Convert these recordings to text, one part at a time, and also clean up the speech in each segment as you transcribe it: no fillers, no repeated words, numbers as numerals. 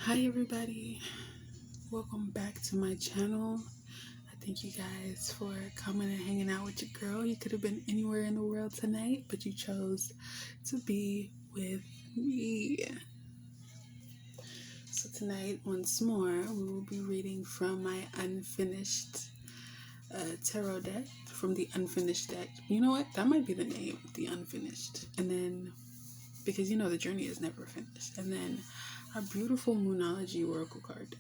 Hi everybody, welcome back to my channel. I thank you guys for coming and hanging out with your girl. You could have been anywhere in the world tonight, but you chose to be with me. So tonight, once more, we will be reading from my unfinished tarot deck, from the unfinished deck. You know what? That might be the name, the unfinished. And then, because the journey is never finished. And then our beautiful Moonology Oracle card deck.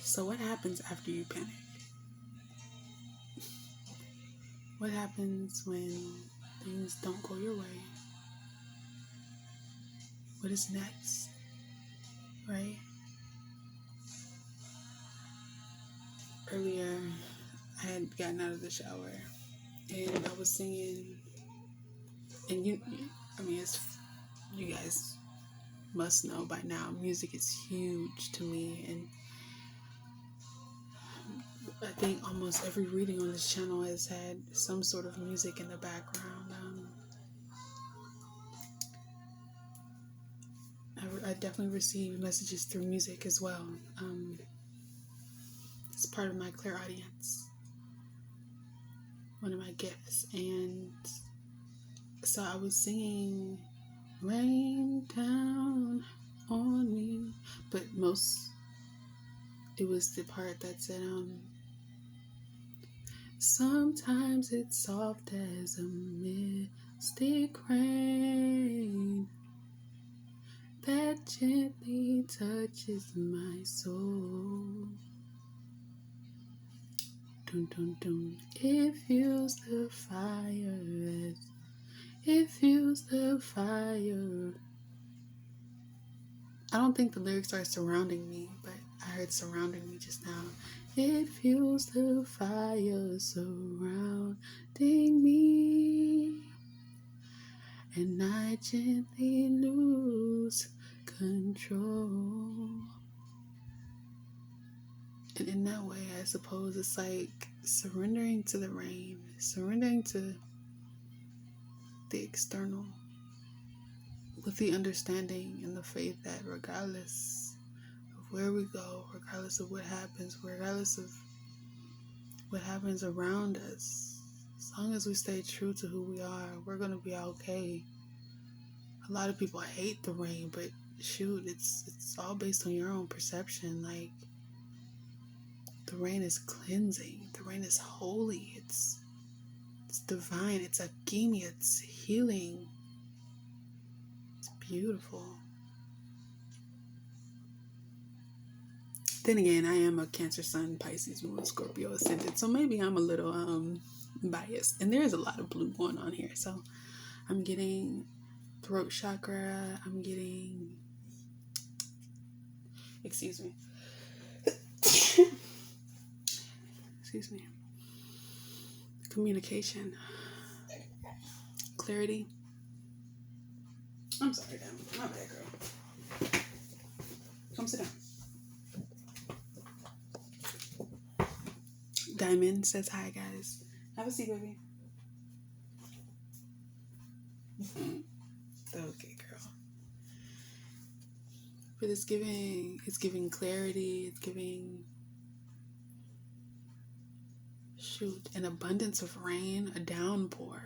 So what happens after you panic? What happens when things don't go your way? What is next? Right? Earlier, I had gotten out of the shower and I was singing, and you guys must know by now, music is huge to me, and I think almost every reading on this channel has had some sort of music in the background. I definitely receive messages through music as well. It's part of my clairaudience, one of my gifts. And so I was singing Rain Down on Me, but it was the part that said, sometimes it's soft as a mystic rain that gently touches my soul. Dun, dun, dun. It fuels the fire. It fuels the fire. I don't think the lyrics are surrounding me, but I heard surrounding me just now. It fuels the fire surrounding me, and I gently lose control. And in that way, I suppose it's like surrendering to the rain, surrendering to the external, with the understanding and the faith that regardless of where we go, regardless of what happens, regardless of what happens around us, as long as we stay true to who we are, we're going to be okay. A lot of people hate the rain, but shoot, it's all based on your own perception. Like, the rain is cleansing, the rain is holy, it's divine, it's alchemy, it's healing, it's beautiful. Then again, I am a Cancer Sun, Pisces Moon, Scorpio Ascendant, so maybe I'm a little biased. And there's a lot of blue going on here, so I'm getting throat chakra, I'm getting, excuse me, communication, clarity. I'm sorry, damn, my bad, girl. Come sit down. Diamond says hi, guys. Have a seat, baby. Okay, girl. But it's giving clarity, it's giving, an abundance of rain, a downpour.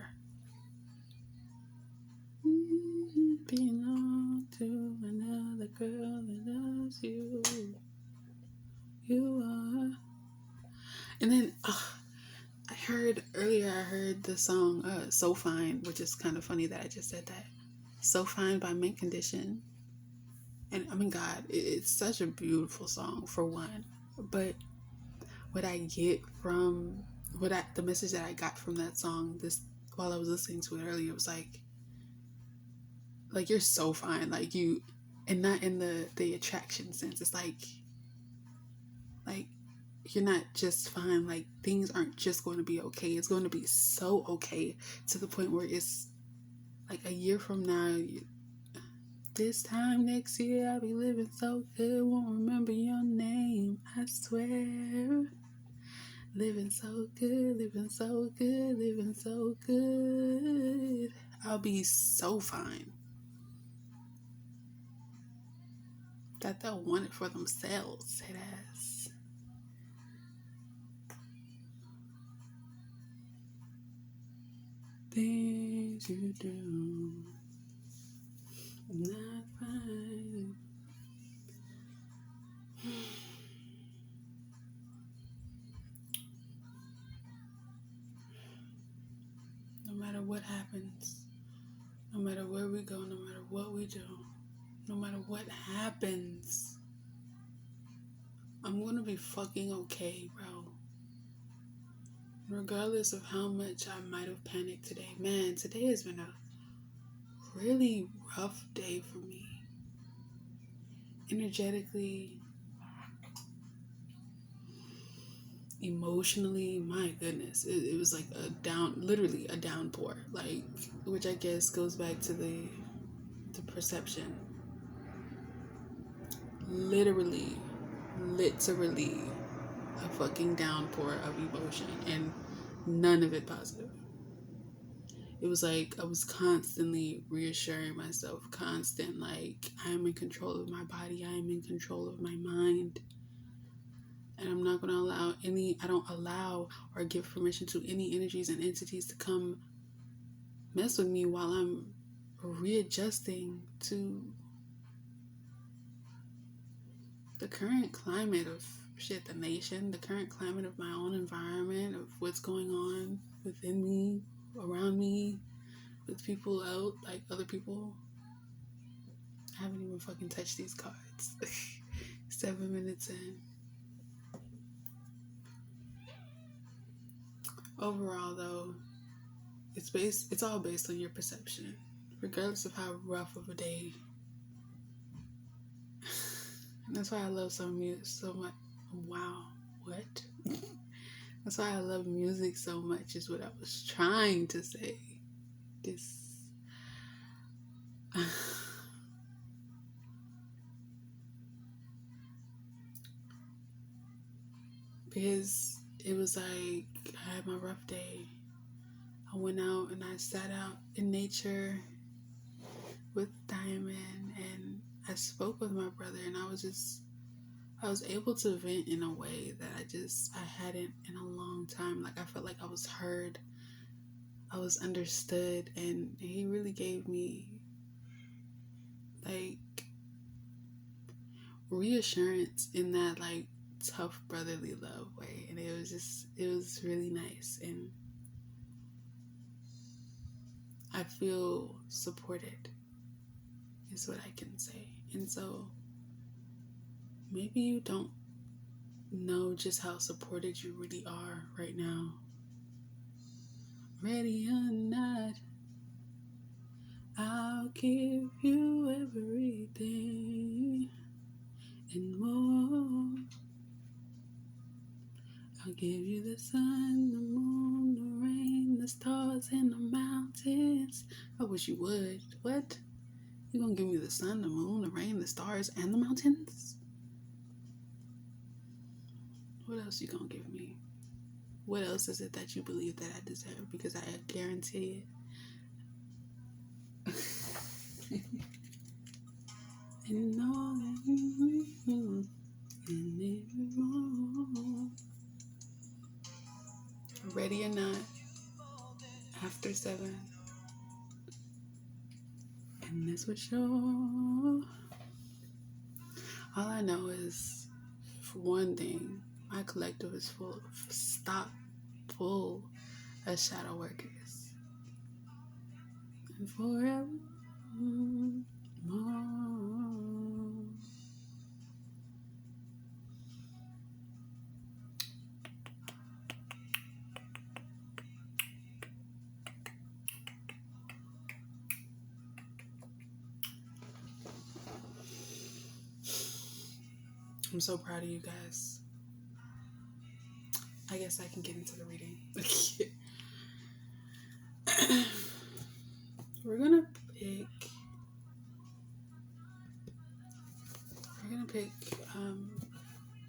Belong to another girl that loves you. You are. And then I heard the song So Fine, which is kind of funny that I just said that. So Fine by Mint Condition. And I mean, God, it's such a beautiful song, for one. But what I get from the message that I got from that song, while I was listening to it earlier, was like you're so fine, like you, and not in the attraction sense. It's like you're not just fine. Like, things aren't just going to be okay. It's going to be so okay to the point where it's like a year from now, this time next year, I'll be living so good, won't remember your name, I swear. Living so good, living so good, living so good. I'll be so fine that they'll want it for themselves. It has. Things you do, not fine. No matter what happens, no matter where we go, no matter what we do, no matter what happens, I'm gonna be fucking okay, bro. Regardless of how much I might have panicked today. Man, today has been a really rough day for me. Energetically, emotionally, my goodness. It was like literally a downpour. Like, which I guess goes back to the perception. Literally a fucking downpour of emotion, and none of it positive. It was like I was constantly reassuring myself, like, I am in control of my body, I am in control of my mind, and I'm not going to I don't allow or give permission to any energies and entities to come mess with me while I'm readjusting to the current climate of the nation, the current climate of my own environment, of what's going on within me, around me, with people out, like other people. I haven't even fucking touched these cards. 7 minutes in. Overall, though, it's all based on your perception, regardless of how rough of a day. And that's why I love some music so much. Wow, what? That's why I love music so much, is what I was trying to say. Because it was like, I had my rough day. I went out and I sat out in nature with Diamond, and I spoke with my brother, and I was able to vent in a way that I hadn't in a long time. Like, I felt like I was heard, I was understood, and he really gave me like reassurance in that like tough brotherly love way. And it was really nice, and I feel supported, is what I can say. And so maybe you don't know just how supported you really are right now. Ready or not, I'll give you everything and more. I'll give you the sun, the moon, the rain, the stars, and the mountains. I wish you would. What? You gonna give me the sun, the moon, the rain, the stars, and the mountains? What else you gonna give me? What else is it that you believe that I deserve? Because I guarantee it. And all that you and even more. Ready or not, after 7. And this was sure. All I know is, for one thing, my collective is full of shadow workers. And forever more. I'm so proud of you guys. I guess I can get into the reading. We're gonna pick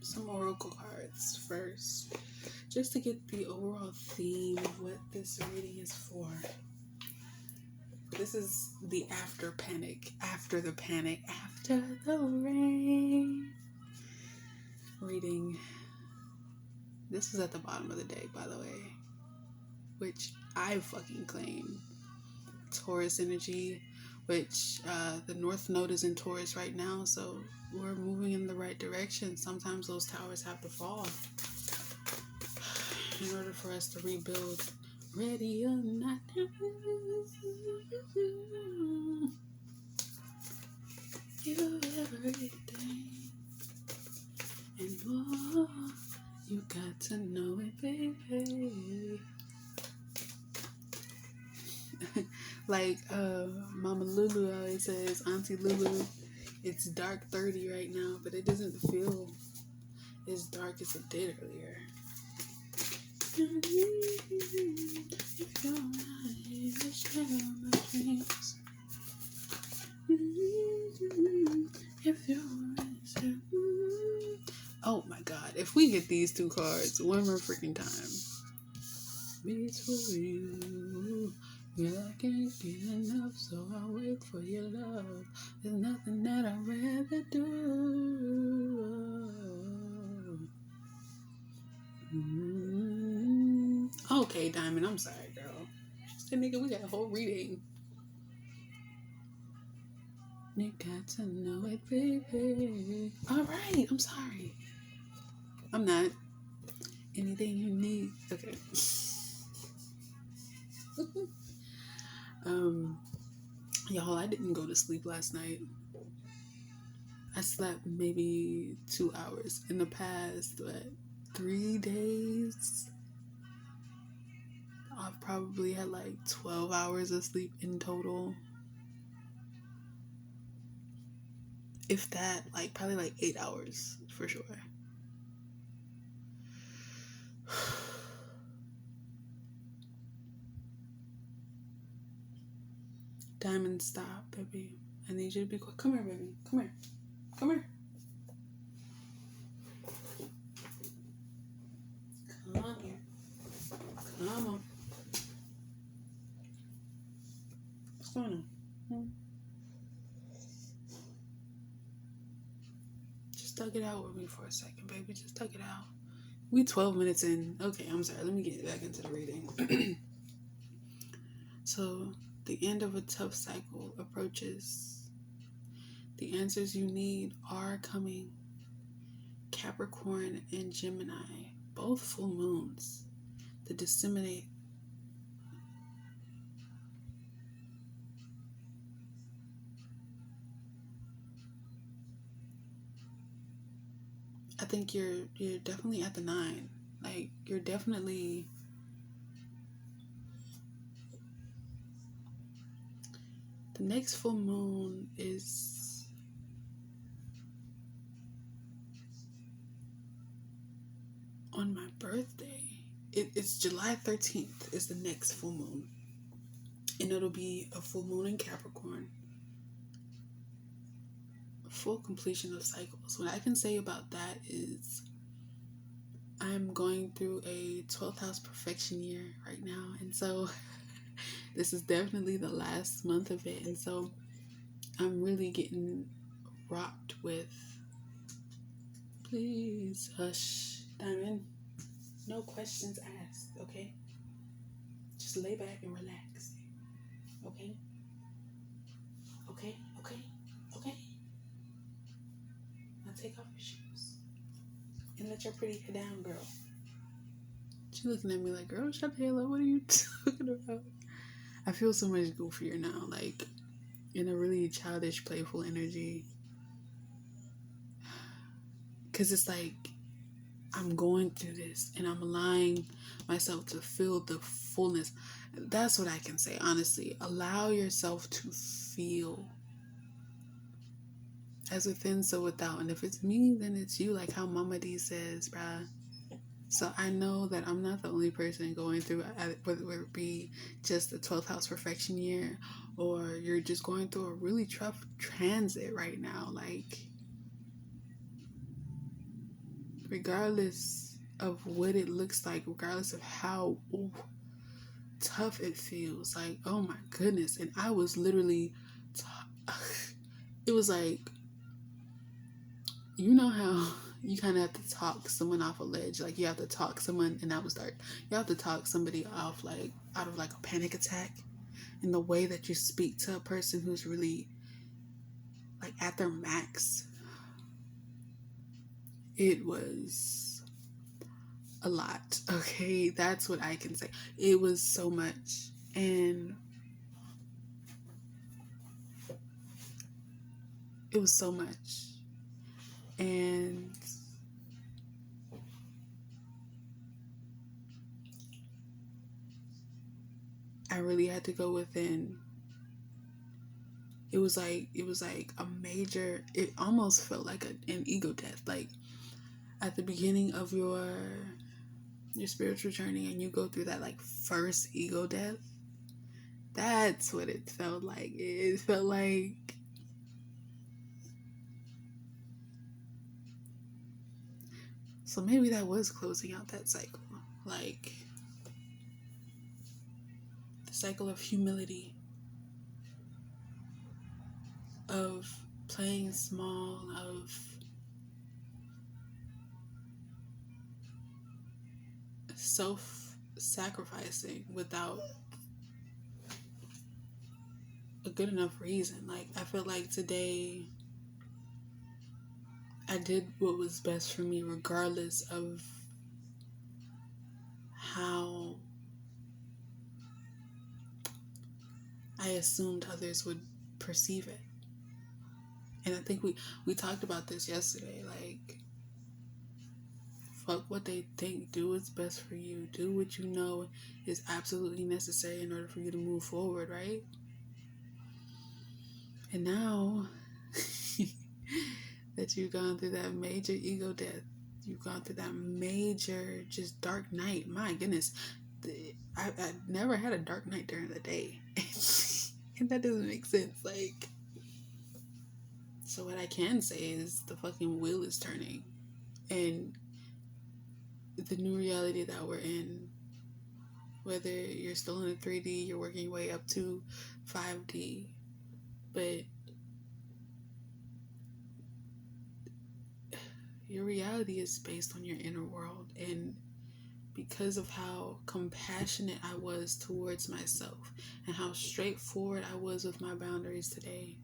some oracle cards first, just to get the overall theme of what this reading is for. This is the after panic, after the panic, after the rain. Reading. This is at the bottom of the deck, by the way, which I fucking claim. Taurus energy, which the North Node is in Taurus right now, so we're moving in the right direction. Sometimes those towers have to fall in order for us to rebuild. Ready or not, you everything and more. You got to know it, baby. Like Mama Lulu always says, Auntie Lulu, it's dark 30 right now, but it doesn't feel as dark as it did earlier. If you're not here to share my dreams, if you're oh my god, if we get these two cards one more freaking time. Between you, girl, I can't get enough, so I'll wait for your love. There's nothing that I'd rather do. Okay, Diamond, I'm sorry, girl. She said, nigga, we got a whole reading. You got to know it, baby. Alright, I'm sorry. I'm not. Anything you need. Okay. Y'all, I didn't go to sleep last night. I slept maybe 2 hours. In the past, 3 days, I've probably had like 12 hours of sleep in total. If that, like probably like 8 hours for sure. Diamond, stop, baby. I need you to be quiet. Come here, baby. Come here. Come here. Come on here. Come on. What's going on? Just tug it out with me for a second, baby. Just tug it out. We 12 minutes in. Okay, I'm sorry. Let me get back into the reading. So, the end of a tough cycle approaches. The answers you need are coming. Capricorn and Gemini, both full moons. The disseminate. I think you're definitely at the 9. Like, you're definitely the next full moon is on my birthday. It's July 13th is the next full moon. And it'll be a full moon in Capricorn. Full completion of cycles. What I can say about that is I'm going through a 12th house perfection year right now. And so this is definitely the last month of it. And so I'm really getting rocked with, please hush, Diamond. No questions asked, okay? Just lay back and relax. Okay? Okay? Okay? Okay? Now take off your shoes. And let your pretty head down, girl. She looking at me like, girl, shut the hell up. What are you talking about? I feel so much goofier now, like in a really childish, playful energy. Because it's like, I'm going through this and I'm allowing myself to feel the fullness. That's what I can say, honestly. Allow yourself to feel. As within, so without. And if it's me, then it's you, like how Mama D says, bruh. So I know that I'm not the only person going through, whether it be just the 12th house perfection year or you're just going through a really tough transit right now. Like, regardless of what it looks like, regardless of how tough it feels. Like, oh my goodness. And I was literally, it was like, you know how you kind of have to talk someone off a ledge. Like, you have to talk someone, and that was dark. You have to talk somebody off, like, out of like a panic attack. In the way that you speak to a person who's really like at their max. It was a lot. Okay, that's what I can say. It was so much. And it was so much. And I really had to go within. It was like a major, it almost felt like an ego death. Like at the beginning of your spiritual journey, and you go through that like first ego death. That's what it felt like. It felt like so maybe that was closing out that cycle. Like the cycle of humility, of playing small, of self-sacrificing without a good enough reason. Like I feel like today I did what was best for me regardless of how I assumed others would perceive it. And I think we talked about this yesterday. Like, fuck what they think. Do what's best for you. Do what you know is absolutely necessary in order for you to move forward, right? And now that you've gone through that major ego death, you've gone through that major just dark night. My goodness, I never had a dark night during the day. And that doesn't make sense. Like, so what I can say is the fucking wheel is turning. And the new reality that we're in, whether you're still in a 3D, you're working your way up to 5D, but your reality is based on your inner world. And because of how compassionate I was towards myself and how straightforward I was with my boundaries today,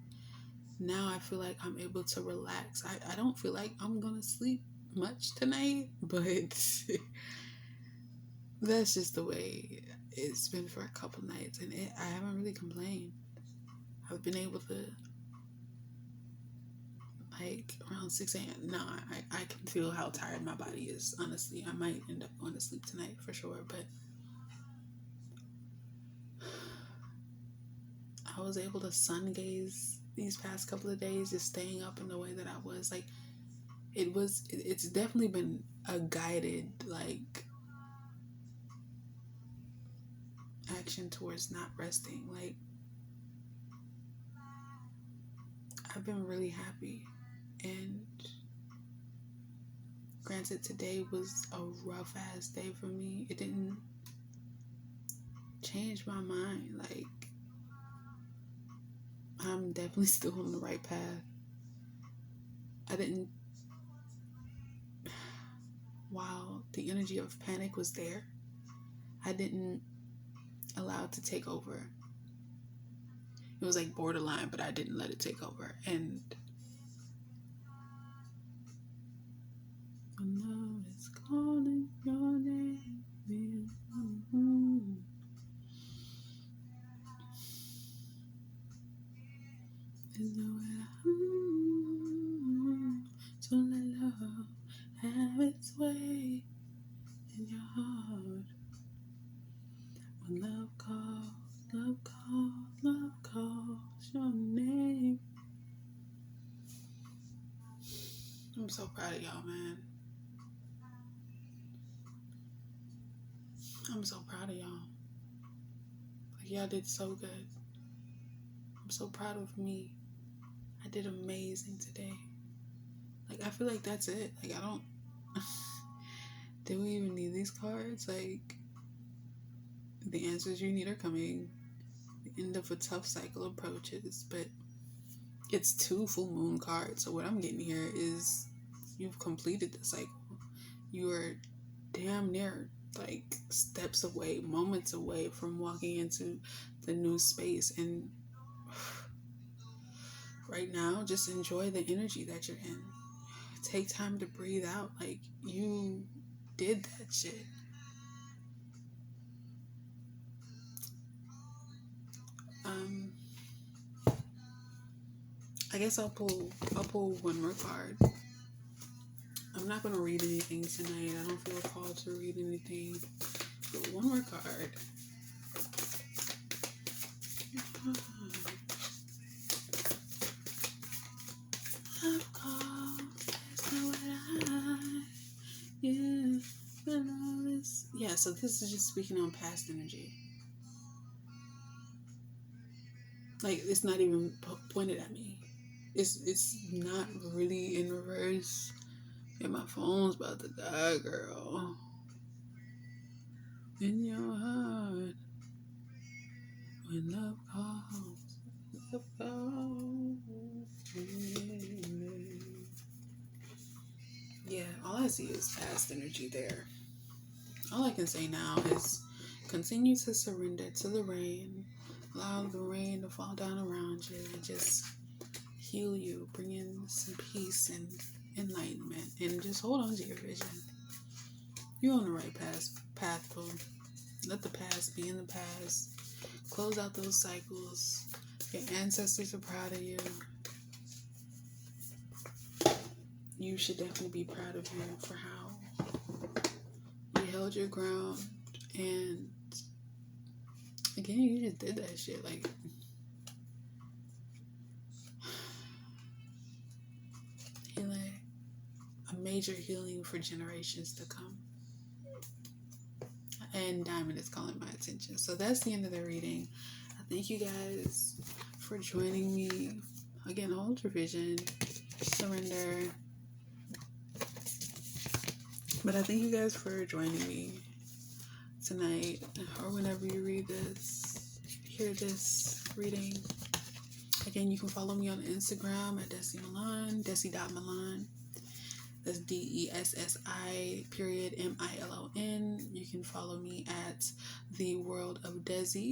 now I feel like I'm able to relax. I don't feel like I'm gonna sleep much tonight, but that's just the way it's been for a couple nights, and I haven't really complained. I've been able to, like, around 6 a.m. No, I can feel how tired my body is, honestly. I might end up going to sleep tonight for sure, but I was able to sun gaze these past couple of days, just staying up in the way that I was. Like, it's definitely been a guided, like, action towards not resting. Like, I've been really happy. And granted, today was a rough ass day for me. It didn't change my mind. Like, I'm definitely still on the right path. While the energy of panic was there, I didn't allow it to take over. It was like borderline, but I didn't let it take over. And love is calling your name. There's nowhere to let love have its way in your heart. When love calls, love calls, love calls your name. I'm so proud of y'all, man. I'm so proud of y'all. Like, y'all did so good. I'm so proud of me. I did amazing today. Like, I feel like that's it. Like, I don't... Do we even need these cards? Like, The answers you need are coming. The end of a tough cycle approaches, but it's 2 full moon cards. So what I'm getting here is you've completed the cycle. You are damn near like steps away, moments away from walking into the new space. And right now, just enjoy the energy that you're in. Take time to breathe out. Like, you did that shit. I guess I'll pull one more card. I'm not gonna read anything tonight. I don't feel called to read anything. But one more card. Of course, that's not what yeah, so this is just speaking on past energy. Like, it's not even pointed at me. It's not really in reverse. And my phone's about to die, girl. In your heart, when love calls, love calls. Yeah, all I see is past energy there. All I can say now is continue to surrender to the rain. Allow the rain to fall down around you and just heal you, bring in some peace and enlightenment, and just hold on to your vision. You're on the right path, boo. Let the past be in the past. Close out those cycles. Your ancestors are proud of you. You should definitely be proud of you for how you held your ground. And again, you just did that shit. Like, healing, a major healing for generations to come. And Diamond is calling my attention. So that's the end of the reading. I thank you guys for joining me. Again, hold your vision, surrender. But I thank you guys for joining me tonight, or whenever you hear this reading. Again, you can follow me on Instagram at Desi Milan, Desi.Milan. That's DESSI.MILON. You can follow me at The World of Desi.